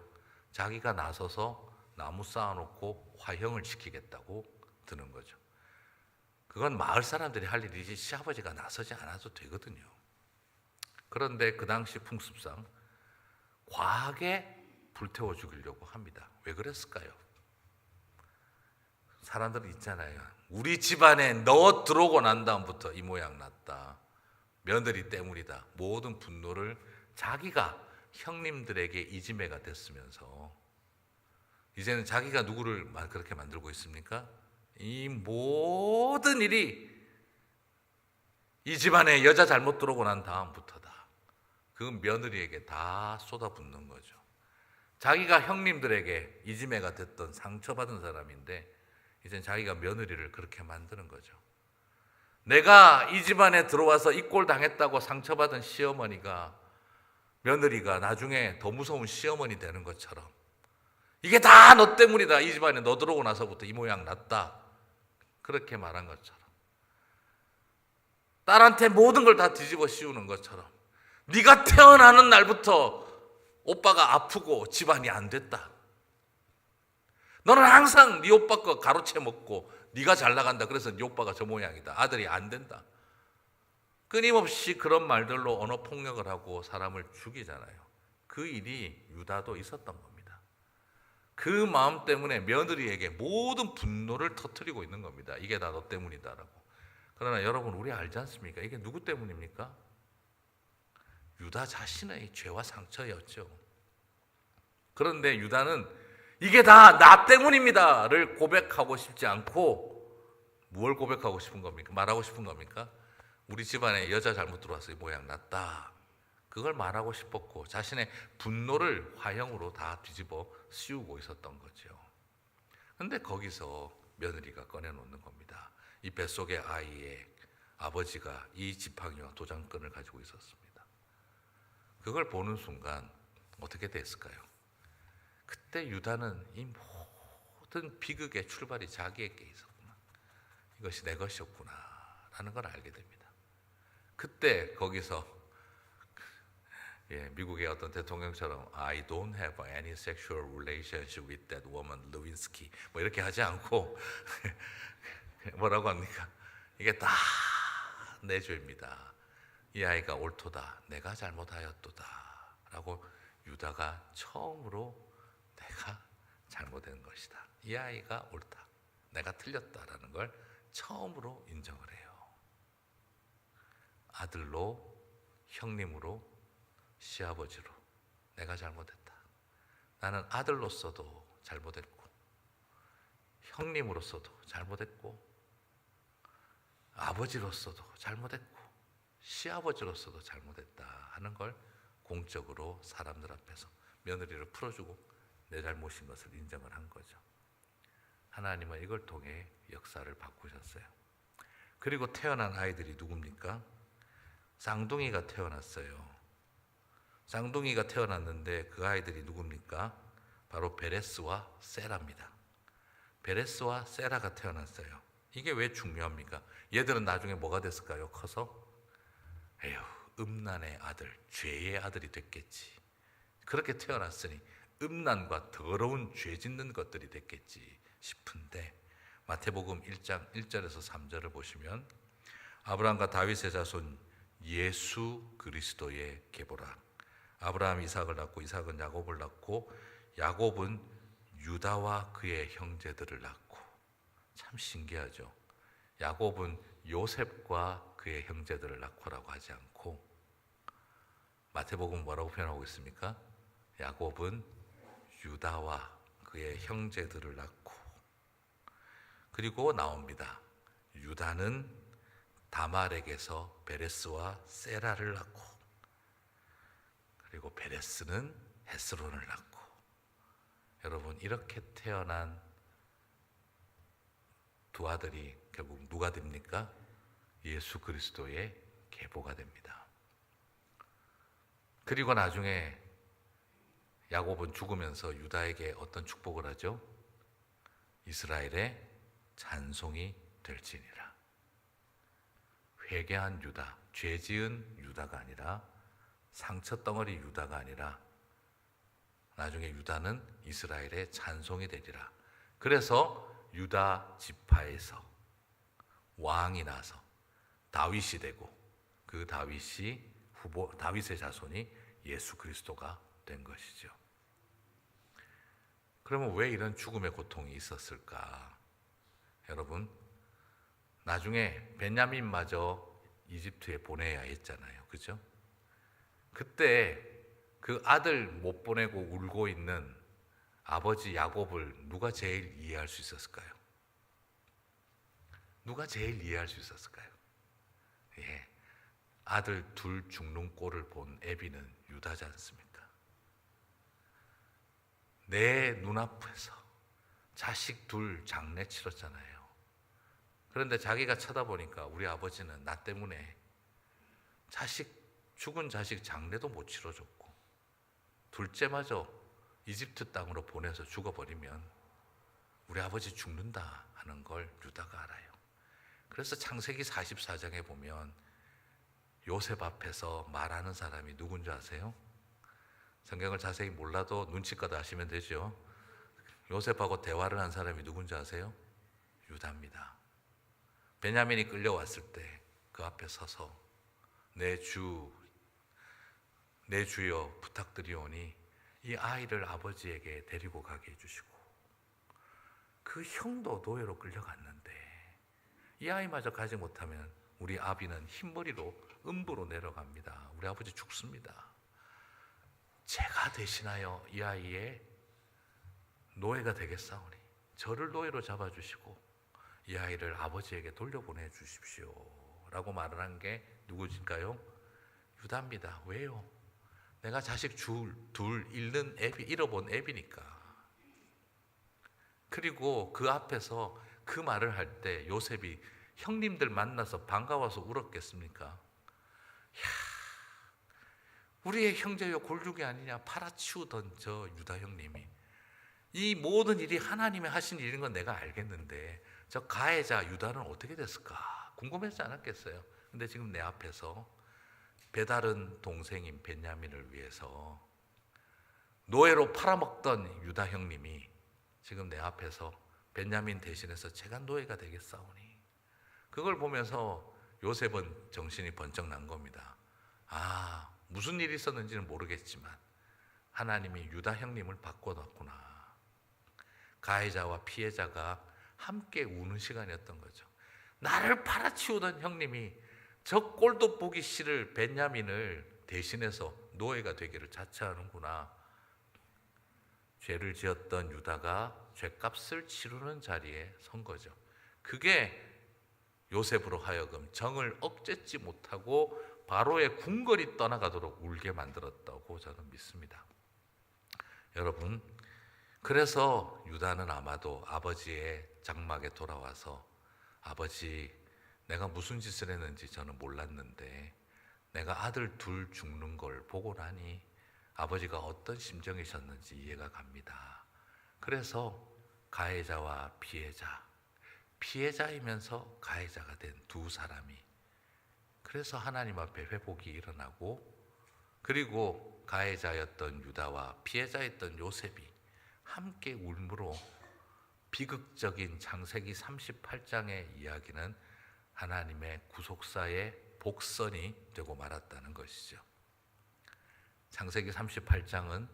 D: 자기가 나서서 나무 쌓아놓고 화형을 시키겠다고 드는 거죠. 그건 마을 사람들이 할 일이지 시아버지가 나서지 않아도 되거든요. 그런데 그 당시 풍습상 과하게 불태워 죽이려고 합니다. 왜 그랬을까요? 사람들은 있잖아요. 우리 집안에 너 들어오고 난 다음부터 이 모양 났다. 며느리 때문이다. 모든 분노를 자기가 형님들에게 이지매가 됐으면서 이제는 자기가 누구를 그렇게 만들고 있습니까? 이 모든 일이 이 집안에 여자 잘못 들어오고 난 다음부터다. 그 며느리에게 다 쏟아붓는 거죠. 자기가 형님들에게 이지매가 됐던 상처받은 사람인데 이제 자기가 며느리를 그렇게 만드는 거죠. 내가 이 집안에 들어와서 이 꼴 당했다고 상처받은 시어머니가 며느리가 나중에 더 무서운 시어머니 되는 것처럼 이게 다 너 때문이다. 이 집안에 너 들어오고 나서부터 이 모양 났다. 그렇게 말한 것처럼 딸한테 모든 걸 다 뒤집어 씌우는 것처럼 네가 태어나는 날부터 오빠가 아프고 집안이 안 됐다. 너는 항상 네 오빠 거 가로채 먹고 네가 잘 나간다. 그래서 네 오빠가 저 모양이다. 아들이 안 된다. 끊임없이 그런 말들로 언어 폭력을 하고 사람을 죽이잖아요. 그 일이 유다도 있었던 겁니다. 그 마음 때문에 며느리에게 모든 분노를 터뜨리고 있는 겁니다. 이게 다 너 때문이다라고. 그러나 여러분 우리 알지 않습니까? 이게 누구 때문입니까? 유다 자신의 죄와 상처였죠. 그런데 유다는 이게 다 나 때문입니다를 고백하고 싶지 않고 뭘 고백하고 싶은 겁니까? 말하고 싶은 겁니까? 우리 집안에 여자 잘못 들어와서 이 모양 났다. 그걸 말하고 싶었고 자신의 분노를 화형으로 다 뒤집어 씌우고 있었던 거죠. 그런데 거기서 며느리가 꺼내놓는 겁니다. 이 뱃속의 아이의 아버지가 이 지팡이와 도장끈을 가지고 있었습니다. 그걸 보는 순간 어떻게 됐을까요? 그때 유다는 이 모든 비극의 출발이 자기에게 있었구나. 이것이 내 것이었구나 라는 걸 알게 됩니다. 그때 거기서 미국의 어떤 대통령처럼 I don't have any sexual relationship with that woman, Lewinsky 뭐 이렇게 하지 않고 뭐라고 합니까? 이게 다 내 죄입니다. 이 아이가 옳도다. 내가 잘못하였도다. 라고 유다가 처음으로 내가 잘못된 것이다. 이 아이가 옳다. 내가 틀렸다라는 걸 처음으로 인정을 해요. 아들로, 형님으로, 시아버지로 내가 잘못했다. 나는 아들로서도 잘못했고 형님으로서도 잘못했고 아버지로서도 잘못했고 시아버지로서도 잘못했다 하는 걸 공적으로 사람들 앞에서 며느리를 풀어주고 내 잘못인 것을 인정을 한 거죠. 하나님은 이걸 통해 역사를 바꾸셨어요. 그리고 태어난 아이들이 누굽니까? 쌍둥이가 태어났어요. 쌍둥이가 태어났는데 그 아이들이 누굽니까? 바로 베레스와 세라입니다. 베레스와 세라가 태어났어요. 이게 왜 중요합니까? 얘들은 나중에 뭐가 됐을까요? 커서 에휴, 음란의 아들, 죄의 아들이 됐겠지. 그렇게 태어났으니 음란과 더러운 죄 짓는 것들이 됐겠지 싶은데 마태복음 1장 1절에서 3절을 보시면 아브라함과 다윗의 자손 예수 그리스도의 계보라. 아브라함이 이삭을 낳고 이삭은 야곱을 낳고 야곱은 유다와 그의 형제들을 낳고. 참 신기하죠. 야곱은 요셉과 그의 형제들을 낳고라고 하지 않고 마태복음 뭐라고 표현하고 있습니까? 야곱은 유다와 그의 형제들을 낳고. 그리고 나옵니다. 유다는 다말에게서 베레스와 세라를 낳고, 그리고 베레스는 헤스론을 낳고. 여러분, 이렇게 태어난 두 아들이 결국 누가 됩니까? 예수 그리스도의 계보가 됩니다. 그리고 나중에 야곱은 죽으면서 유다에게 어떤 축복을 하죠? 이스라엘의 찬송이 될지니라. 회개한 유다, 죄 지은 유다가 아니라, 상처 덩어리 유다가 아니라 나중에 유다는 이스라엘의 찬송이 되리라. 그래서 유다 지파에서 왕이 나서 다윗이 되고, 그 다윗의 자손이 예수 그리스도가 된 것이죠. 그러면 왜 이런 죽음의 고통이 있었을까? 여러분, 나중에 베냐민마저 이집트에 보내야 했잖아요. 그죠? 그때 그 아들 못 보내고 울고 있는 아버지 야곱을 누가 제일 이해할 수 있었을까요? 누가 제일 이해할 수 있었을까요? 예, 아들 둘 죽는 꼴을 본 애비는 유다지 않습니까? 내 눈앞에서 자식 둘 장례 치렀잖아요. 그런데 자기가 쳐다보니까 우리 아버지는 나 때문에 죽은 자식 장례도 못 치러줬고, 둘째마저 이집트 땅으로 보내서 죽어버리면 우리 아버지 죽는다 하는 걸 유다가 알아요. 그래서 창세기 44장에 보면 요셉 앞에서 말하는 사람이 누군지 아세요? 성경을 자세히 몰라도 눈치껏 아시면 되죠. 요셉하고 대화를 한 사람이 누군지 아세요? 유다입니다. 베냐민이 끌려왔을 때 그 앞에 서서 내 주여 부탁드리오니 이 아이를 아버지에게 데리고 가게 해주시고, 그 형도 노예로 끌려갔는데 이 아이마저 가지 못하면 우리 아비는 흰머리로 음부로 내려갑니다. 우리 아버지 죽습니다. 제가 대신하여 이 아이의 노예가 되겠사오니 저를 노예로 잡아주시고 이 아이를 아버지에게 돌려보내 주십시오 라고 말을 한 게 누구일까요? 유다입니다. 왜요? 내가 자식 둘 잃어본 애비니까. 그리고 그 앞에서 그 말을 할 때 요셉이 형님들 만나서 반가워서 울었겠습니까? 야, 우리의 형제여 골육이 아니냐 팔아치우던 저 유다 형님이, 이 모든 일이 하나님이 하신 일인 건 내가 알겠는데 저 가해자 유다는 어떻게 됐을까 궁금했지 않았겠어요? 근데 지금 내 앞에서 배다른 동생인 베냐민을 위해서 노예로 팔아먹던 유다 형님이 지금 내 앞에서 베냐민 대신해서 제가 노예가 되겠사오니, 그걸 보면서 요셉은 정신이 번쩍 난 겁니다. 아, 무슨 일이 있었는지는 모르겠지만 하나님이 유다 형님을 바꿔놨구나. 가해자와 피해자가 함께 우는 시간이었던 거죠. 나를 팔아치우던 형님이 저 꼴도 보기 싫을 베냐민을 대신해서 노예가 되기를 자처하는구나. 죄를 지었던 유다가 죄값을 치르는 자리에 선 거죠. 그게 요셉으로 하여금 정을 억제지 못하고 바로의 궁궐이 떠나가도록 울게 만들었다고 저는 믿습니다. 여러분, 그래서 유다는 아마도 아버지의 장막에 돌아와서 아버지, 내가 무슨 짓을 했는지 저는 몰랐는데 내가 아들 둘 죽는 걸 보고 나니 아버지가 어떤 심정이셨는지 이해가 갑니다. 그래서 가해자와 피해자이면서 가해자가 된 두 사람이, 그래서 하나님 앞에 회복이 일어나고, 그리고 가해자였던 유다와 피해자였던 요셉이 함께 울므로 비극적인 창세기 38장의 이야기는 하나님의 구속사의 복선이 되고 말았다는 것이죠. 창세기 38장은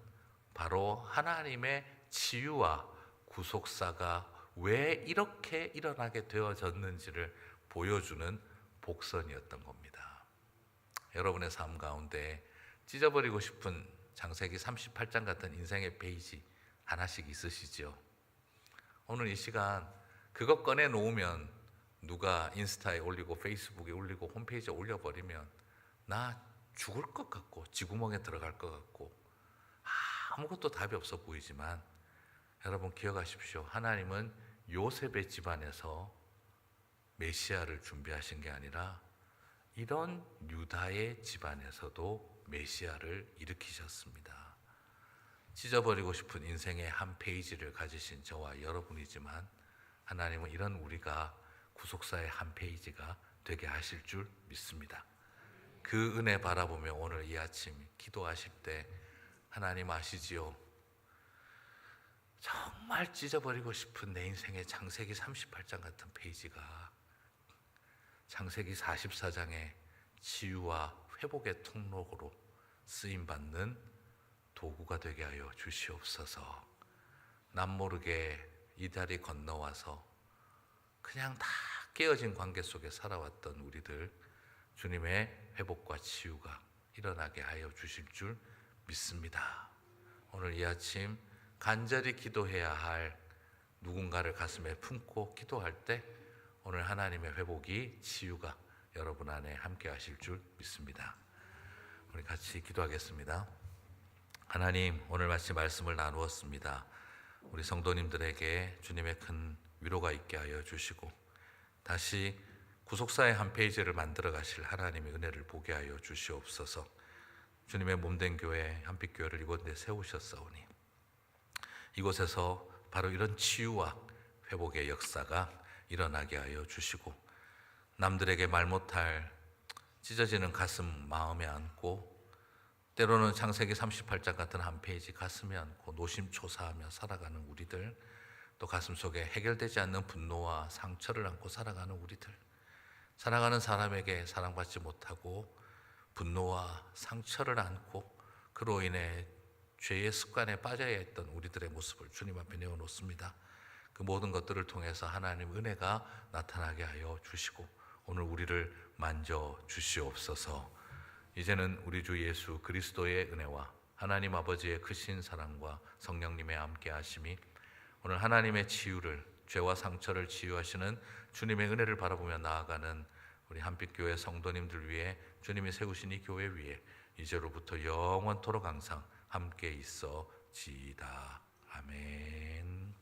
D: 바로 하나님의 치유와 구속사가 왜 이렇게 일어나게 되어졌는지를 보여주는 복선이었던 겁니다. 여러분의 삶 가운데 찢어버리고 싶은 창세기 38장 같은 인생의 페이지 하나씩 있으시죠? 오늘 이 시간 그거 꺼내놓으면 누가 인스타에 올리고 페이스북에 올리고 홈페이지에 올려버리면 나 죽을 것 같고 쥐구멍에 들어갈 것 같고 아무것도 답이 없어 보이지만, 여러분 기억하십시오. 하나님은 요셉의 집안에서 메시아를 준비하신 게 아니라 이런 유다의 집안에서도 메시아를 일으키셨습니다. 찢어버리고 싶은 인생의 한 페이지를 가지신 저와 여러분이지만 하나님은 이런 우리가 구속사의 한 페이지가 되게 하실 줄 믿습니다. 그 은혜 바라보며 오늘 이 아침 기도하실 때 하나님 아시지요? 정말 찢어버리고 싶은 내 인생의 창세기 38장 같은 페이지가 창세기 44장의 치유와 회복의 통로로 쓰임받는 도구가 되게 하여 주시옵소서. 남모르게 이 다리 건너와서 그냥 다 깨어진 관계 속에 살아왔던 우리들 주님의 회복과 치유가 일어나게 하여 주실 줄 믿습니다. 오늘 이 아침 간절히 기도해야 할 누군가를 가슴에 품고 기도할 때 오늘 하나님의 회복이 치유가 여러분 안에 함께 하실 줄 믿습니다. 우리 같이 기도하겠습니다. 하나님, 오늘 마치 말씀을 나누었습니다. 우리 성도님들에게 주님의 큰 위로가 있게 하여 주시고 다시 구속사의 한 페이지를 만들어 가실 하나님의 은혜를 보게 하여 주시옵소서. 주님의 몸된 교회 한빛교회를 이곳에 세우셨사오니 이곳에서 바로 이런 치유와 회복의 역사가 일어나게 하여 주시고 남들에게 말 못할 찢어지는 가슴 마음에 안고 때로는 창세기 38장 같은 한 페이지 가슴에 안고 노심초사하며 살아가는 우리들, 또 가슴속에 해결되지 않는 분노와 상처를 안고 살아가는 우리들, 사랑하는 사람에게 사랑받지 못하고 분노와 상처를 안고 그로 인해 죄의 습관에 빠져야 했던 우리들의 모습을 주님 앞에 내어놓습니다. 그 모든 것들을 통해서 하나님 은혜가 나타나게 하여 주시고 오늘 우리를 만져 주시옵소서. 이제는 우리 주 예수 그리스도의 은혜와 하나님 아버지의 크신 사랑과 성령님의 함께 하심이 오늘 하나님의 치유를, 죄와 상처를 치유하시는 주님의 은혜를 바라보며 나아가는 우리 한빛교회 성도님들 위해 주님이 세우신 이 교회 위에 이제로부터 영원토록 항상 함께 있어지이다. 아멘.